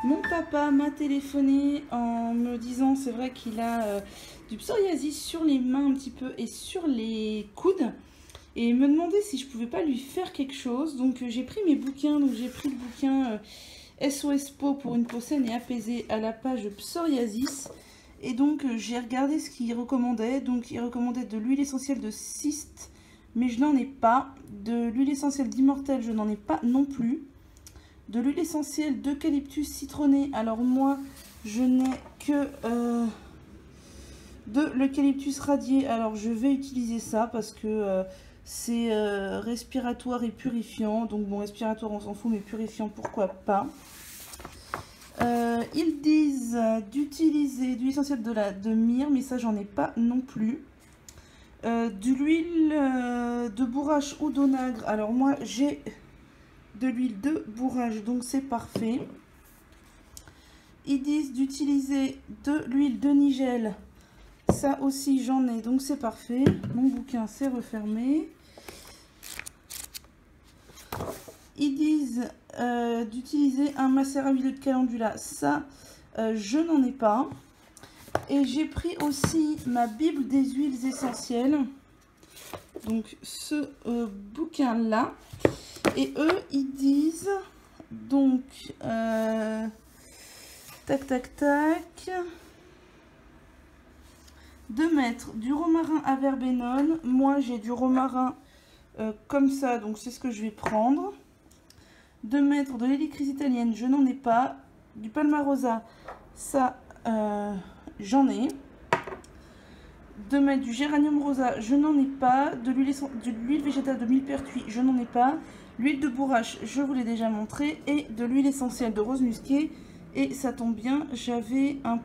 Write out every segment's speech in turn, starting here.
Mon papa m'a téléphoné en me disant, c'est vrai qu'il a du psoriasis sur les mains un petit peu et sur les coudes. Et il me demandait si je pouvais pas lui faire quelque chose. Donc j'ai pris mes bouquins, donc j'ai pris le bouquin SOS Peau pour une peau saine et apaisée à la page psoriasis. Et donc j'ai regardé ce qu'il recommandait. Donc il recommandait de l'huile essentielle de cyste, mais je n'en ai pas. De l'huile essentielle d'immortel, je n'en ai pas non plus. De l'huile essentielle d'eucalyptus citronné. Alors moi, je n'ai que de l'eucalyptus radié. Alors je vais utiliser ça parce que c'est respiratoire et purifiant. Donc bon, respiratoire on s'en fout, mais purifiant pourquoi pas. Ils disent d'utiliser de l'huile essentielle de myrrhe, mais ça j'en ai pas non plus. De l'huile de bourrache ou d'onagre. Alors moi j'ai de l'huile de bourrage, donc c'est parfait. Ils disent d'utiliser de l'huile de nigel. Ça aussi j'en ai, donc c'est parfait. Mon bouquin s'est refermé. Ils disent d'utiliser un macérat huileux de calendula. Ça, je n'en ai pas. Et j'ai pris aussi ma Bible des huiles essentielles. Donc ce bouquin-là. Et eux, ils disent donc tac tac tac de mettre du romarin à verbenone. Moi j'ai du romarin comme ça, donc c'est ce que je vais prendre. De mettre de l'hélicris italienne, je n'en ai pas. Du palmarosa, ça j'en ai. De mettre du géranium rosa, je n'en ai pas. De l'huile végétale de millepertuis, je n'en ai pas. L'huile de bourrache, je vous l'ai déjà montré. Et de l'huile essentielle de rose musquée. Et ça tombe bien, j'avais une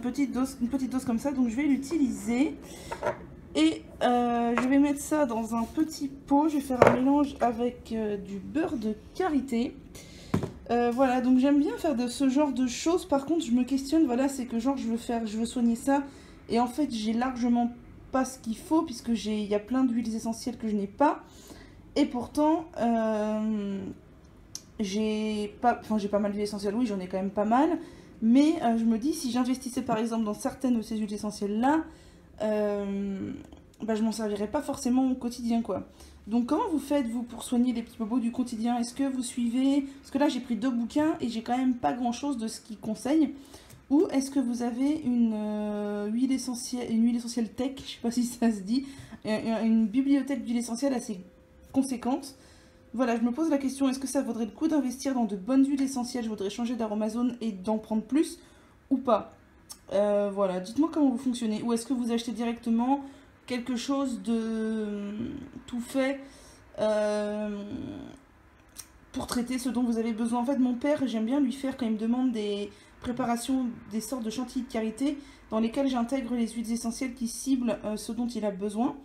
petite dose comme ça, donc je vais l'utiliser. Et je vais mettre ça dans un petit pot. Je vais faire un mélange avec du beurre de karité. Voilà, donc j'aime bien faire de ce genre de choses. Par contre, je me questionne, voilà, c'est que genre je veux soigner ça. Et en fait, j'ai largement pas ce qu'il faut, puisque il y a plein d'huiles essentielles que je n'ai pas. Et pourtant, j'ai pas mal d'huiles essentielles, oui, j'en ai quand même pas mal. Mais je me dis, si j'investissais par exemple dans certaines de ces huiles essentielles-là, je m'en servirais pas forcément au quotidien, quoi. Donc comment vous faites, vous, pour soigner les petits bobos du quotidien? Est-ce que vous suivez... Parce que là, j'ai pris 2 bouquins et j'ai quand même pas grand-chose de ce qu'ils conseillent. Ou est-ce que vous avez une huile essentielle tech, je sais pas si ça se dit, une bibliothèque d'huile essentielle assez conséquente? Voilà, je me pose la question, est-ce que ça vaudrait le coup d'investir dans de bonnes huiles essentielles? Je voudrais changer d'aromazone et d'en prendre plus ou pas? Voilà, dites-moi comment vous fonctionnez. Ou est-ce que vous achetez directement quelque chose de tout fait pour traiter ce dont vous avez besoin? En fait, mon père, j'aime bien lui faire quand il me demande des préparations, des sortes de chantilly de karité dans lesquelles j'intègre les huiles essentielles qui ciblent ce dont il a besoin.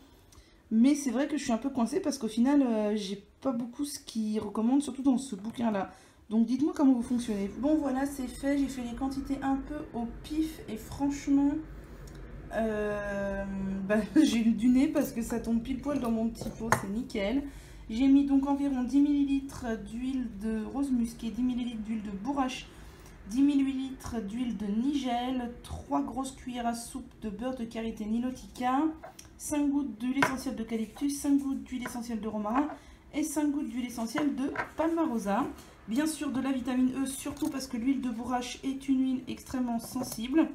Mais c'est vrai que je suis un peu coincée parce qu'au final, j'ai pas beaucoup ce qu'il recommande, surtout dans ce bouquin-là. Donc dites-moi comment vous fonctionnez. Bon voilà, c'est fait, j'ai fait les quantités un peu au pif et franchement, j'ai eu du nez parce que ça tombe pile poil dans mon petit pot, c'est nickel. J'ai mis donc environ 10 ml d'huile de rose musquée, 10 ml d'huile de bourrache, 10 ml d'huile de nigel, 3 grosses cuillères à soupe de beurre de karité nilotica, 5 gouttes d'huile essentielle d'eucalyptus, 5 gouttes d'huile essentielle de romarin et 5 gouttes d'huile essentielle de palmarosa. Bien sûr de la vitamine E, surtout parce que l'huile de bourrache est une huile extrêmement sensible.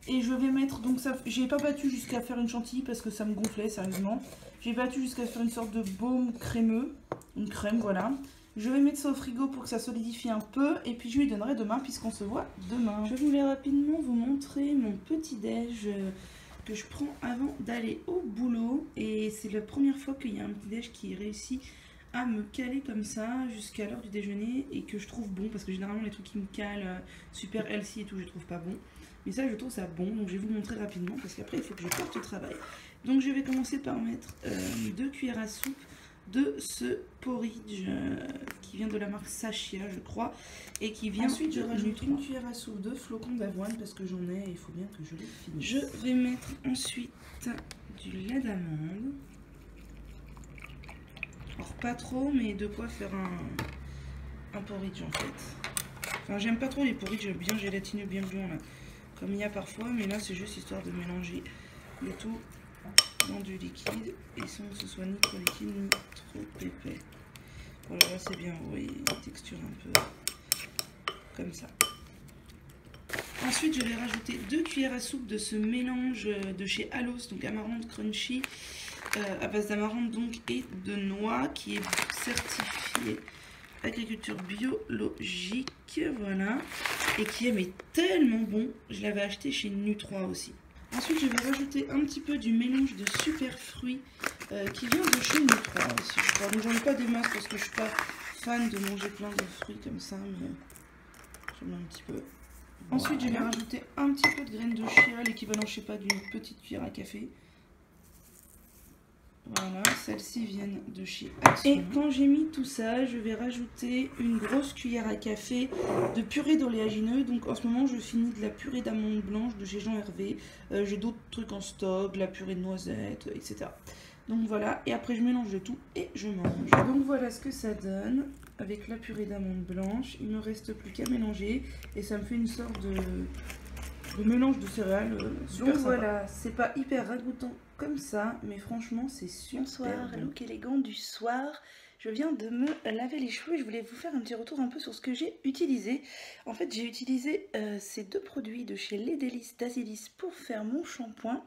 Et je vais mettre, donc ça, j'ai pas battu jusqu'à faire une chantilly parce que ça me gonflait sérieusement. J'ai battu jusqu'à faire une sorte de baume crémeux, une crème, voilà. Je vais mettre ça au frigo pour que ça solidifie un peu et puis je lui donnerai demain puisqu'on se voit demain. Je voulais rapidement vous montrer mon petit déj que je prends avant d'aller au boulot et c'est la première fois qu'il y a un petit déj qui réussit à me caler comme ça jusqu'à l'heure du déjeuner et que je trouve bon parce que généralement les trucs qui me calent super healthy et tout je trouve pas bon, mais ça je trouve ça bon, donc je vais vous montrer rapidement parce qu'après il faut que je parte au travail. Donc je vais commencer par mettre 2 cuillères à soupe de ce porridge qui vient de la marque Sashia je crois et qui vient ensuite je rajoute une cuillère à soupe de flocons d'avoine parce que j'en ai et il faut bien que je les finisse. Je vais mettre ensuite du lait d'amande. Alors pas trop, mais de quoi faire un porridge en fait. Enfin, j'aime pas trop les porridge bien gélatineux, bien blancs là, comme il y a parfois, mais là c'est juste histoire de mélanger le tout dans du liquide et sans que ce soit ni trop liquide ni trop épais. Voilà, là c'est bien, vous voyez, une texture un peu comme ça. Ensuite, je vais rajouter 2 cuillères à soupe de ce mélange de chez Alos, donc Amaranth Crunchy, à base d'amaranth donc et de noix, qui est certifié agriculture biologique, voilà, et qui est mais tellement bon. Je l'avais acheté chez Nu3 aussi. Ensuite, je vais rajouter un petit peu du mélange de super fruits qui vient de chez Nu3 aussi, je crois. Donc, j'en ai pas des masses parce que je suis pas fan de manger plein de fruits comme ça, mais j'en ai un petit peu. Ensuite, je vais rajouter un petit peu de graines de chia, l'équivalent, je sais pas, d'une petite cuillère à café. Voilà, celles-ci viennent de chez Action. Et quand j'ai mis tout ça, je vais rajouter une grosse cuillère à café de purée d'oléagineux. Donc en ce moment, je finis de la purée d'amandes blanches de chez Jean Hervé. J'ai d'autres trucs en stock, de la purée de noisettes, etc. Donc voilà, et après je mélange le tout et je mange. Donc voilà ce que ça donne avec la purée d'amandes blanches. Il ne me reste plus qu'à mélanger et ça me fait une sorte de mélange de céréales super sympa. Voilà, c'est pas hyper ragoûtant comme ça, mais franchement c'est super. Bonsoir, bon. Look élégant du soir. Je viens de me laver les cheveux et je voulais vous faire un petit retour un peu sur ce que j'ai utilisé. En fait, j'ai utilisé ces 2 produits de chez Les Délices d'Azilis pour faire mon shampoing.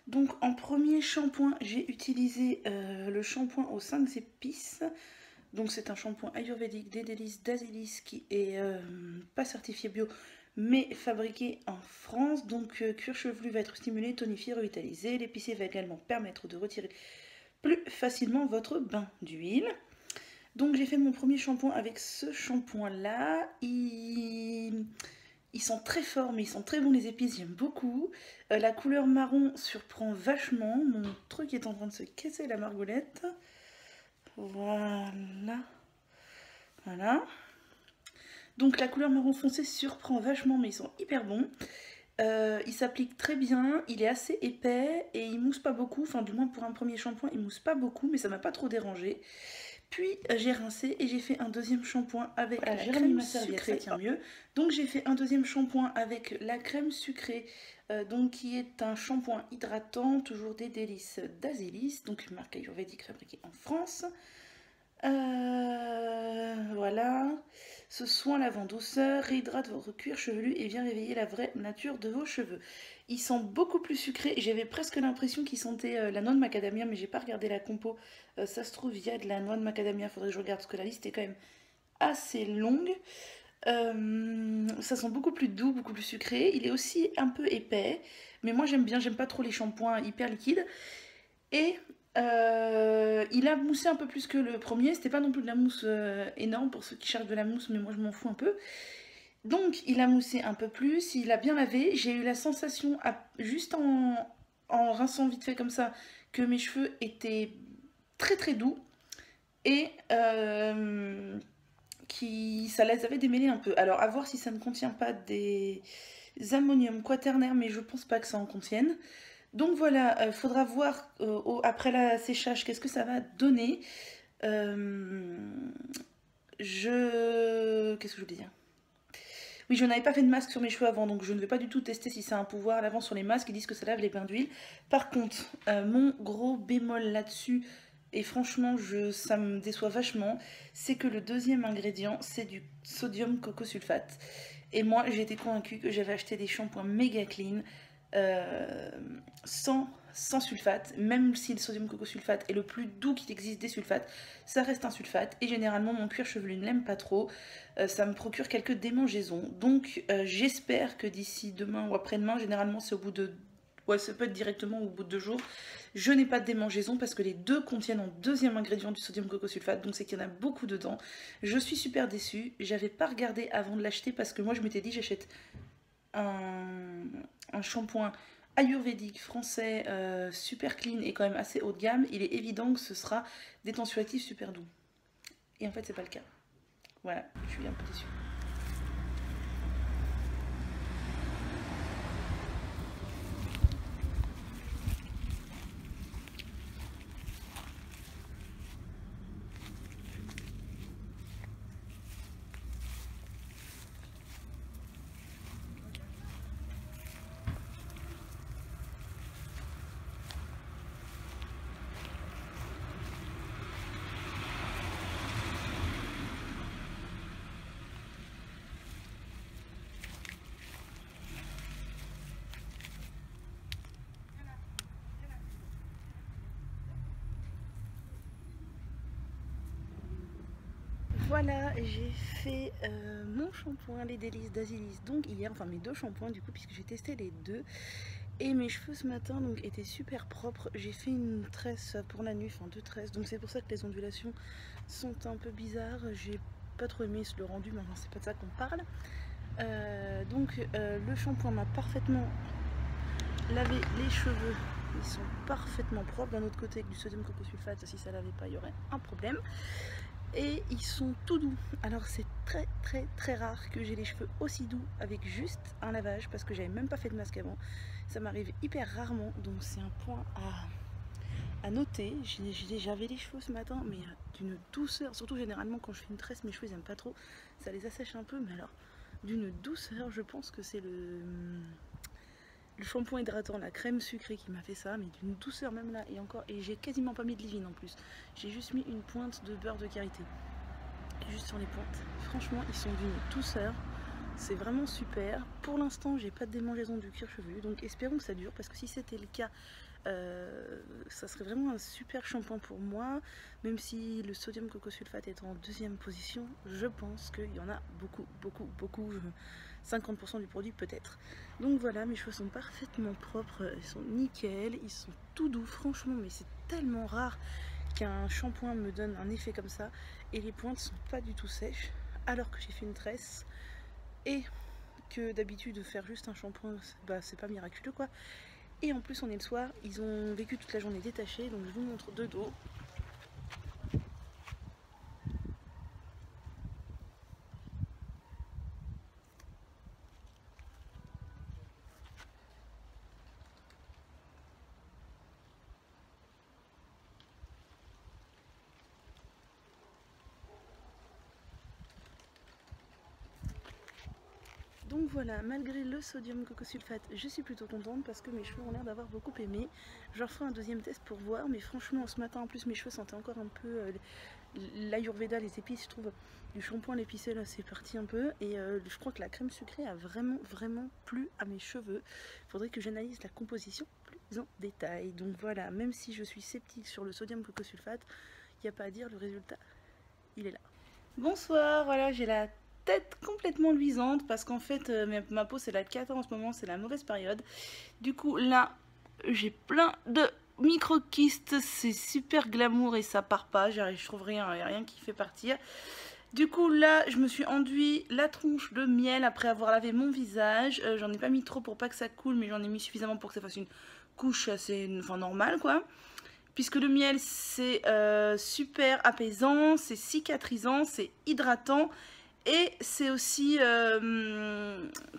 Donc en premier shampoing, j'ai utilisé le shampoing aux 5 épices. Donc c'est un shampoing ayurvédique des Délices d'Azilis qui est pas certifié bio, mais fabriqué en France. Donc cuir chevelu va être stimulé, tonifié, revitalisé. L'épicé va également permettre de retirer plus facilement votre bain d'huile. Donc j'ai fait mon premier shampoing avec ce shampoing là. Ils sont très forts, mais ils sont très bons les épices, j'aime beaucoup. La couleur marron surprend vachement. Mon truc est en train de se casser la margoulette. Voilà. Voilà. Donc la couleur marron foncé surprend vachement, mais ils sont hyper bons. Il s'applique très bien, il est assez épais et il mousse pas beaucoup. Enfin, du moins pour un premier shampoing, il mousse pas beaucoup, mais ça m'a pas trop dérangé. Puis j'ai rincé et j'ai fait un deuxième shampoing avec la crème sucrée. Ça tient mieux. Donc j'ai fait un deuxième shampoing avec la crème sucrée, donc qui est un shampoing hydratant, toujours des Délices d'Azilis, donc une marque ayurvédique fabriquée en France. Voilà. Ce soin lavant douceur réhydrate votre cuir chevelu et vient réveiller la vraie nature de vos cheveux. Ils sont beaucoup plus sucrés. J'avais presque l'impression qu'ils sentaient la noix de macadamia, mais j'ai pas regardé la compo. Ça se trouve, il y a de la noix de macadamia. Faudrait que je regarde parce que la liste est quand même assez longue. Ça sent beaucoup plus doux, beaucoup plus sucré. Il est aussi un peu épais, mais moi j'aime bien. J'aime pas trop les shampoings hyper liquides. Et il a moussé un peu plus que le premier. C'était pas non plus de la mousse énorme pour ceux qui cherchent de la mousse, mais moi je m'en fous un peu. Donc il a moussé un peu plus, il a bien lavé. J'ai eu la sensation, juste en rinçant vite fait comme ça, que mes cheveux étaient très très doux. Et ça les avait démêlés un peu. Alors à voir si ça ne contient pas des ammonium quaternaire, mais je pense pas que ça en contienne. Donc voilà, faudra voir après la séchage qu'est-ce que ça va donner. Qu'est-ce que je voulais dire? Oui, je n'avais pas fait de masque sur mes cheveux avant, donc je ne vais pas du tout tester si ça a un pouvoir à l'avant sur les masques. Ils disent que ça lave les bains d'huile. Par contre, mon gros bémol là-dessus, et franchement ça me déçoit vachement, c'est que le deuxième ingrédient, c'est du sodium cocosulfate. Et moi, j'ai été convaincue que j'avais acheté des shampoings méga clean, sans sulfate, même si le sodium cocosulfate est le plus doux qu'il existe des sulfates, ça reste un sulfate et généralement mon cuir chevelu ne l'aime pas trop, ça me procure quelques démangeaisons. Donc j'espère que d'ici demain ou après-demain, généralement c'est au bout de... Ouais, ça peut être directement au bout de 2 jours, je n'ai pas de démangeaison parce que les deux contiennent en deuxième ingrédient du sodium cocosulfate, donc c'est qu'il y en a beaucoup dedans. Je suis super déçue, j'avais pas regardé avant de l'acheter parce que moi je m'étais dit j'achète un shampoing ayurvédique français super clean et quand même assez haut de gamme. Il est évident que ce sera des tensioactifs super doux. Et en fait c'est pas le cas. Voilà, je suis un peu déçue. Voilà, j'ai fait mon shampoing, les délices d'Azilis, donc hier, enfin mes deux shampoings du coup, puisque j'ai testé les deux. Et mes cheveux ce matin donc étaient super propres. J'ai fait une tresse pour la nuit, enfin deux tresses, donc c'est pour ça que les ondulations sont un peu bizarres. J'ai pas trop aimé le rendu, mais enfin, c'est pas de ça qu'on parle. Le shampoing m'a parfaitement lavé les cheveux. Ils sont parfaitement propres. D'un autre côté, avec du sodium cocosulfate, si ça lavait pas, il y aurait un problème. Et ils sont tout doux. Alors c'est très rare que j'ai les cheveux aussi doux avec juste un lavage, parce que j'avais même pas fait de masque avant. Ça m'arrive hyper rarement, donc c'est un point à noter. J'avais les cheveux ce matin, mais d'une douceur, surtout généralement quand je fais une tresse, mes cheveux ils aiment pas trop, ça les assèche un peu, mais alors d'une douceur, je pense que c'est le shampoing hydratant, la crème sucrée qui m'a fait ça, mais d'une douceur même là, et encore, et j'ai quasiment pas mis de leave-in en plus, j'ai juste mis une pointe de beurre de karité, juste sur les pointes. Franchement ils sont d'une douceur, c'est vraiment super. Pour l'instant j'ai pas de démangeaison du cuir chevelu, donc espérons que ça dure, parce que si c'était le cas, ça serait vraiment un super shampoing pour moi, même si le sodium cocosulfate est en deuxième position. Je pense qu'il y en a beaucoup 50% du produit peut-être. Donc voilà, mes cheveux sont parfaitement propres, ils sont nickel, ils sont tout doux franchement, mais c'est tellement rare qu'un shampoing me donne un effet comme ça, et les pointes sont pas du tout sèches alors que j'ai fait une tresse, et que d'habitude de faire juste un shampoing, bah, c'est pas miraculeux quoi. Et en plus on est le soir, ils ont vécu toute la journée détachés, donc je vous montre de dos. Donc voilà, malgré le sodium cocosulfate, je suis plutôt contente parce que mes cheveux ont l'air d'avoir beaucoup aimé. Je leur ferai un deuxième test pour voir, mais franchement ce matin en plus mes cheveux sentaient encore un peu l'ayurveda, les épices, je trouve. Du shampoing, l'épicé là c'est parti un peu, et je crois que la crème sucrée a vraiment plu à mes cheveux. Il faudrait que j'analyse la composition plus en détail. Donc voilà, même si je suis sceptique sur le sodium cocosulfate, il n'y a pas à dire, le résultat il est là. Bonsoir, voilà, j'ai la tête complètement luisante parce qu'en fait ma peau c'est la cata en ce moment, c'est la mauvaise période. Du coup là j'ai plein de micro-kystes, c'est super glamour et ça part pas, je trouve rien, il n'y a rien qui fait partir. Du coup là je me suis enduit la tronche de miel après avoir lavé mon visage. J'en ai pas mis trop pour pas que ça coule, mais j'en ai mis suffisamment pour que ça fasse une couche assez normale quoi. Puisque le miel c'est super apaisant, c'est cicatrisant, c'est hydratant. Et c'est aussi,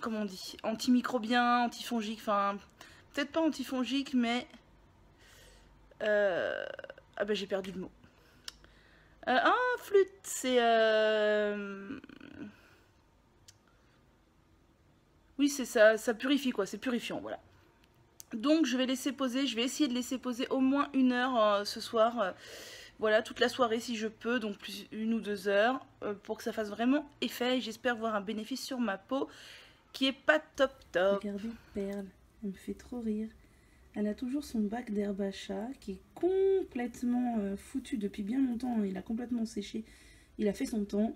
comment on dit, antimicrobien, antifongique, enfin, peut-être pas antifongique, mais... ah ben j'ai perdu le mot. Flûte, c'est... Oui, c'est ça, ça purifie quoi, c'est purifiant, voilà. Donc je vais laisser poser, je vais essayer de laisser poser au moins 1 heure ce soir. Voilà, toute la soirée si je peux, donc plus 1 ou 2 heures, pour que ça fasse vraiment effet. Et j'espère voir un bénéfice sur ma peau qui est pas top. Regardez Perle, elle me fait trop rire. Elle a toujours son bac d'herbe à chat qui est complètement foutu depuis bien longtemps. Il a complètement séché, il a fait son temps.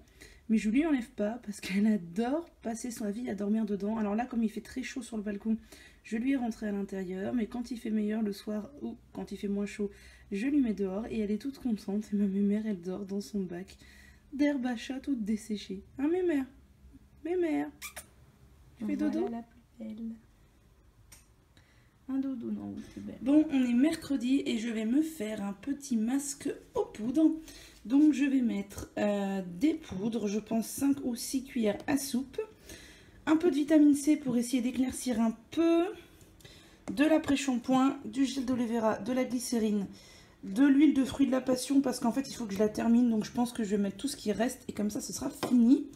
Mais je lui enlève pas parce qu'elle adore passer sa vie à dormir dedans. Alors là, comme il fait très chaud sur le balcon, je lui ai rentré à l'intérieur. Mais quand il fait meilleur le soir ou quand il fait moins chaud, je lui mets dehors et elle est toute contente. Et ma mémère, elle dort dans son bac d'herbe à chat toute desséchée. Hein, mémère? Mémère, tu fais dodo? Voilà la plus belle. Un dodo, non, c'est belle. Bon, on est mercredi et je vais me faire un petit masque aux poudres. Donc je vais mettre des poudres, je pense 5 ou 6 cuillères à soupe. Un peu de vitamine C pour essayer d'éclaircir un peu. De l'après-shampoing, du gel d'aloe vera, de la glycérine, de l'huile de fruits de la passion parce qu'en fait il faut que je la termine. Donc je pense que je vais mettre tout ce qui reste et comme ça ce sera fini.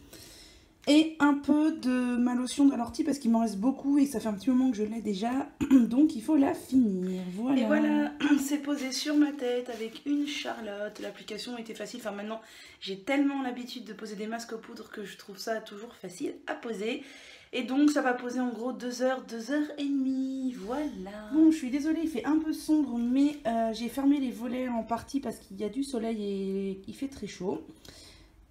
Et un peu de ma lotion de l'ortie parce qu'il m'en reste beaucoup et ça fait un petit moment que je l'ai déjà. Donc il faut la finir. Voilà. Et voilà, c'est posé sur ma tête avec une Charlotte. L'application était facile. Enfin maintenant j'ai tellement l'habitude de poser des masques aux poudres que je trouve ça toujours facile à poser. Et donc ça va poser en gros 2 heures, 2 heures et demie. Voilà. Bon, je suis désolée, il fait un peu sombre, mais j'ai fermé les volets en partie parce qu'il y a du soleil et il fait très chaud.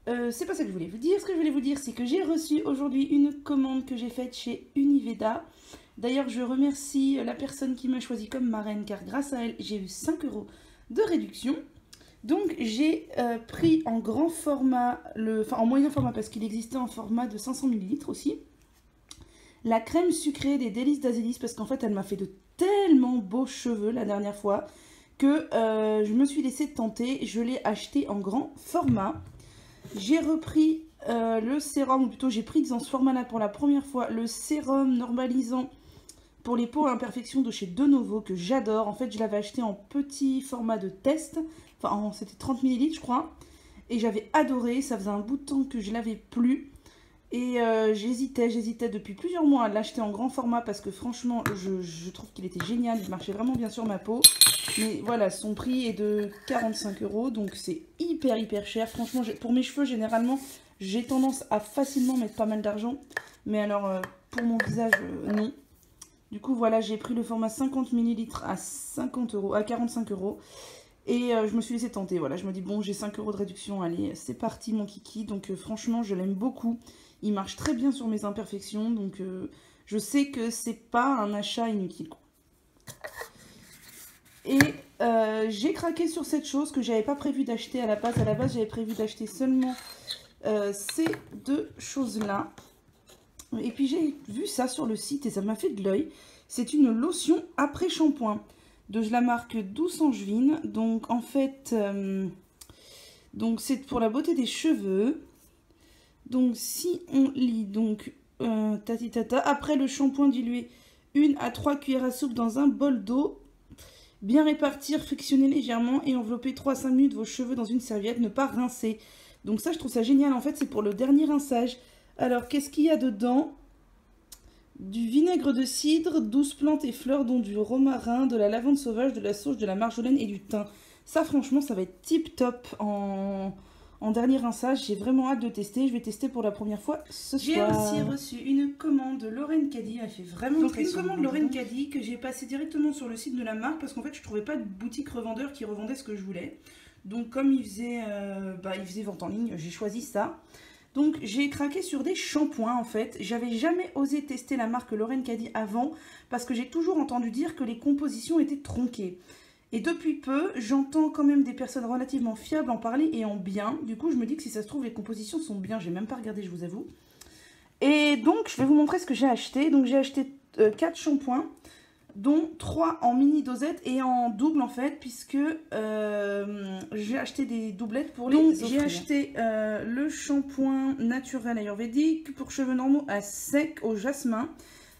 c'est pas ça que je voulais vous dire. Ce que je voulais vous dire, c'est que j'ai reçu aujourd'hui une commande que j'ai faite chez Univeda. D'ailleurs, je remercie la personne qui m'a choisi comme marraine, car grâce à elle, j'ai eu 5 € de réduction. Donc, j'ai pris en grand format, enfin en moyen format, parce qu'il existait en format de 500 ml aussi, la crème sucrée des délices d'Azelis, parce qu'en fait, elle m'a fait de tellement beaux cheveux la dernière fois, que je me suis laissée tenter. Je l'ai acheté en grand format. J'ai repris le sérum, ou plutôt j'ai pris dans ce format-là pour la première fois, le sérum normalisant pour les peaux à imperfection de chez De Novo, que j'adore. En fait, je l'avais acheté en petit format de test, enfin c'était 30 ml je crois, et j'avais adoré. Ça faisait un bout de temps que je l'avais plus, et j'hésitais depuis plusieurs mois à l'acheter en grand format, parce que franchement, je trouve qu'il était génial, il marchait vraiment bien sur ma peau. Mais voilà, son prix est de 45 €, donc c'est hyper cher. Franchement, pour mes cheveux, généralement, j'ai tendance à facilement mettre pas mal d'argent. Mais alors, pour mon visage, non. Du coup, voilà, j'ai pris le format 50 ml à 50 €, à 45 €. Et je me suis laissée tenter. Voilà, je me dis, bon, j'ai 5 € de réduction. Allez, c'est parti, mon kiki. Donc, franchement, je l'aime beaucoup. Il marche très bien sur mes imperfections. Donc, je sais que c'est pas un achat inutile, quoi. Et j'ai craqué sur cette chose que j'avais pas prévu d'acheter à la base. À la base, j'avais prévu d'acheter seulement ces deux choses-là. Et puis j'ai vu ça sur le site et ça m'a fait de l'œil. C'est une lotion après shampoing de la marque Douce Angevine. Donc en fait, donc c'est pour la beauté des cheveux. Donc si on lit, donc après le shampoing dilué 1 à 3 cuillères à soupe dans un bol d'eau. Bien répartir, frictionner légèrement et envelopper 3 à 5 minutes vos cheveux dans une serviette, ne pas rincer. Donc ça, je trouve ça génial. En fait, c'est pour le dernier rinçage. Alors, qu'est-ce qu'il y a dedans? Du vinaigre de cidre, 12 plantes et fleurs, dont du romarin, de la lavande sauvage, de la sauge, de la marjolaine et du thym. Ça, franchement, ça va être tip top en dernier rinçage. J'ai vraiment hâte de tester. Je vais tester pour la première fois ce soir. J'ai aussi reçu une commande de Lorraine Caddy. Elle fait vraiment très souvent. Une commande Lorraine Caddy que j'ai passée directement sur le site de la marque, parce qu'en fait, je trouvais pas de boutique revendeur qui revendait ce que je voulais. Donc, comme il faisait vente en ligne, j'ai choisi ça. Donc, j'ai craqué sur des shampoings, en fait. J'avais jamais osé tester la marque Lorraine Caddy avant, parce que j'ai toujours entendu dire que les compositions étaient tronquées. Et depuis peu, j'entends quand même des personnes relativement fiables en parler et en bien. Du coup, je me dis que si ça se trouve, les compositions sont bien. J'ai même pas regardé, je vous avoue. Et donc, je vais vous montrer ce que j'ai acheté. Donc, j'ai acheté 4 shampoings, dont 3 en mini dosette et en double, en fait, puisque j'ai acheté des doublettes pour les offrir. Donc, j'ai acheté le shampoing naturel ayurvédique pour cheveux normaux à sec au jasmin.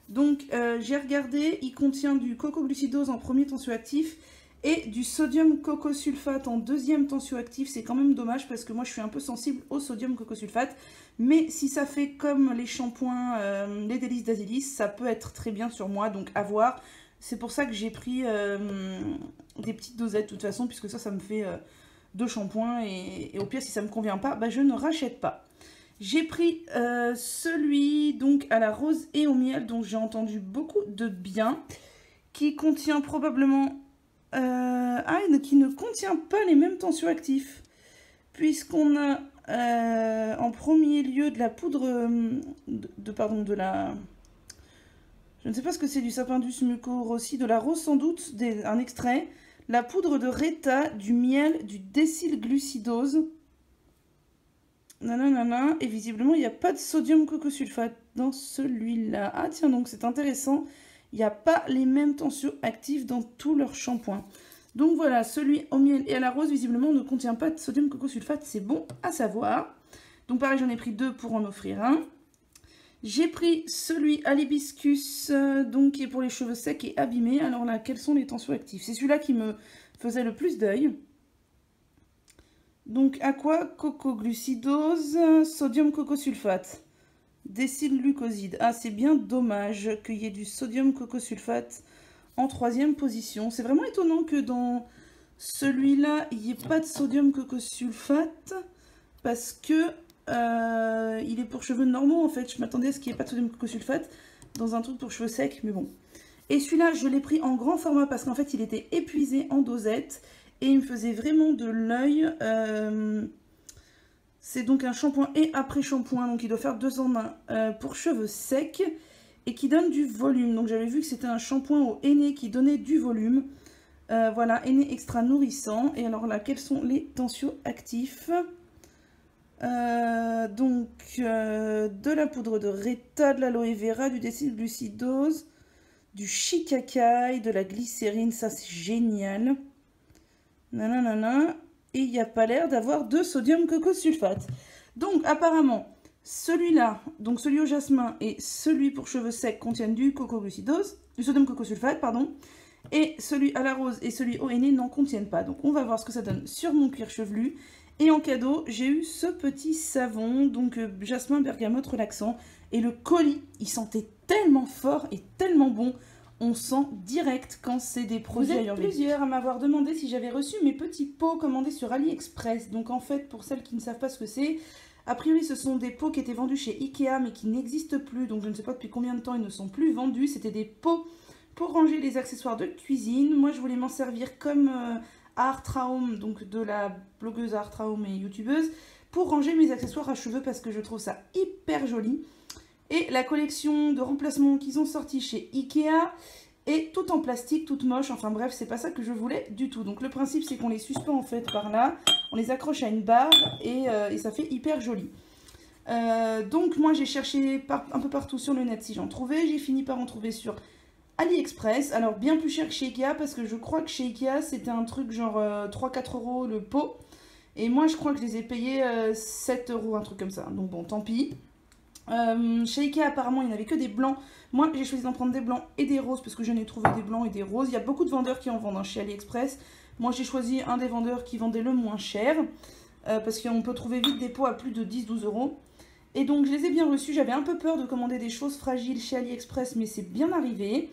Donc, j'ai regardé, il contient du coco-glucidose en premier tensioactif et du sodium cocosulfate en deuxième tensioactif. C'est quand même dommage parce que moi je suis un peu sensible au sodium cocosulfate. Mais si ça fait comme les shampoings, les délices d'Azelis, ça peut être très bien sur moi, donc à voir. C'est pour ça que j'ai pris des petites dosettes de toute façon, puisque ça me fait 2 shampoings. Et au pire, si ça ne me convient pas, bah, je ne rachète pas. J'ai pris celui donc à la rose et au miel, dont j'ai entendu beaucoup de bien, qui contient probablement... qui ne contient pas les mêmes tensioactifs, puisqu'on a en premier lieu de la poudre de la... Je ne sais pas ce que c'est, du sapindus mucorossi, de la rose sans doute, un extrait, la poudre de Reta, du miel, du décylglucidose, nanana, et visiblement il n'y a pas de sodium cocosulfate dans celui-là. Ah tiens, donc c'est intéressant. Il n'y a pas les mêmes tensioactifs dans tous leurs shampoings. Donc voilà, celui au miel et à la rose, visiblement, ne contient pas de sodium cocosulfate. C'est bon à savoir. Donc pareil, j'en ai pris 2 pour en offrir un. J'ai pris celui à l'hibiscus, donc qui est pour les cheveux secs et abîmés. Alors là, quels sont les tensioactifs? C'est celui-là qui me faisait le plus d'œil. Donc aqua, coco-glucidose, sodium cocosulfate. Décylglucoside. Ah, c'est bien dommage qu'il y ait du sodium cocosulfate en 3e position. C'est vraiment étonnant que dans celui-là, il n'y ait pas de sodium cocosulfate, parce que il est pour cheveux normaux, en fait. Je m'attendais à ce qu'il n'y ait pas de sodium cocosulfate dans un truc pour cheveux secs, mais bon. Et celui-là, je l'ai pris en grand format, parce qu'en fait, il était épuisé en dosette, et il me faisait vraiment de l'œil... C'est donc un shampoing et après-shampoing, donc il doit faire 2 en 1 pour cheveux secs et qui donne du volume. Donc j'avais vu que c'était un shampoing au henné qui donnait du volume. Voilà, henné extra nourrissant. Et alors là, quels sont les tensioactifs? De la poudre de Reta, de l'aloe vera, du décylglucidose, du shikakai, de la glycérine, ça c'est génial. Nanana. Et il n'y a pas l'air d'avoir de sodium cocosulfate. Donc apparemment, celui-là, donc celui au jasmin et celui pour cheveux secs contiennent du cocoglucidose, du sodium cocosulfate, pardon. Et celui à la rose et celui au henné n'en contiennent pas. Donc on va voir ce que ça donne sur mon cuir chevelu. Et en cadeau, j'ai eu ce petit savon, donc jasmin bergamote relaxant. Et le colis, il sentait tellement fort et tellement bon. On sent direct quand c'est des produits ayurvédiques. Vous êtes plusieurs à m'avoir demandé si j'avais reçu mes petits pots commandés sur AliExpress. Donc en fait, pour celles qui ne savent pas ce que c'est, a priori ce sont des pots qui étaient vendus chez Ikea mais qui n'existent plus. Donc je ne sais pas depuis combien de temps ils ne sont plus vendus. C'était des pots pour ranger les accessoires de cuisine. Moi je voulais m'en servir comme Artraum, donc de la blogueuse Artraum et youtubeuse, pour ranger mes accessoires à cheveux parce que je trouve ça hyper joli. Et la collection de remplacements qu'ils ont sorti chez Ikea est toute en plastique, toute moche. Enfin bref, c'est pas ça que je voulais du tout. Donc le principe, c'est qu'on les suspend en fait par là. On les accroche à une barre et ça fait hyper joli. Donc moi, j'ai cherché un peu partout sur le net si j'en trouvais. J'ai fini par en trouver sur AliExpress. Alors bien plus cher que chez Ikea parce que je crois que chez Ikea, c'était un truc genre 3-4 € le pot. Et moi, je crois que je les ai payés 7 €, un truc comme ça. Donc bon, tant pis. Chez Ikea apparemment il n'y avait que des blancs. Moi j'ai choisi d'en prendre des blancs et des roses parce que j'en ai trouvé des blancs et des roses. Il y a beaucoup de vendeurs qui en vendent chez AliExpress. Moi j'ai choisi un des vendeurs qui vendait le moins cher parce qu'on peut trouver vite des pots à plus de 10-12 €. Et donc je les ai bien reçus. J'avais un peu peur de commander des choses fragiles chez AliExpress mais c'est bien arrivé.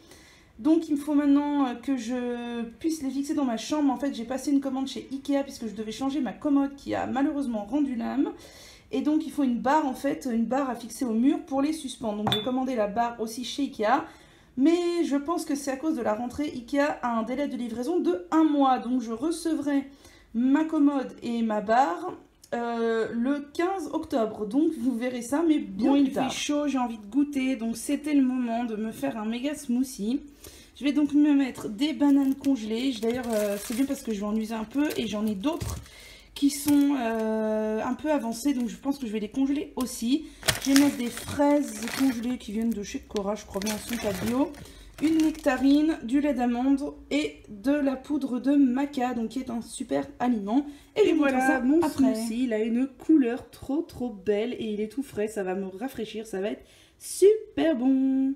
Donc il me faut maintenant que je puisse les fixer dans ma chambre. En fait j'ai passé une commande chez Ikea puisque je devais changer ma commode qui a malheureusement rendu l'âme. Et donc il faut une barre en fait, une barre à fixer au mur pour les suspendre. Donc j'ai commandé la barre aussi chez Ikea. Mais je pense que c'est à cause de la rentrée. Ikea a un délai de livraison de 1 mois. Donc je recevrai ma commode et ma barre le 15 octobre. Donc vous verrez ça, mais bien plus tard. Il fait chaud, j'ai envie de goûter. Donc c'était le moment de me faire un méga smoothie. Je vais donc me mettre des bananes congelées. D'ailleurs c'est bien parce que je vais en user un peu et j'en ai d'autres qui sont un peu avancés, donc je pense que je vais les congeler aussi. Je vais mettre des fraises congelées qui viennent de chez Cora, je crois bien, elles sont pas bio. Une nectarine, du lait d'amande et de la poudre de maca, donc qui est un super aliment. Et voilà, ça mon smoothie, il a une couleur trop belle et il est tout frais, ça va me rafraîchir, ça va être super bon.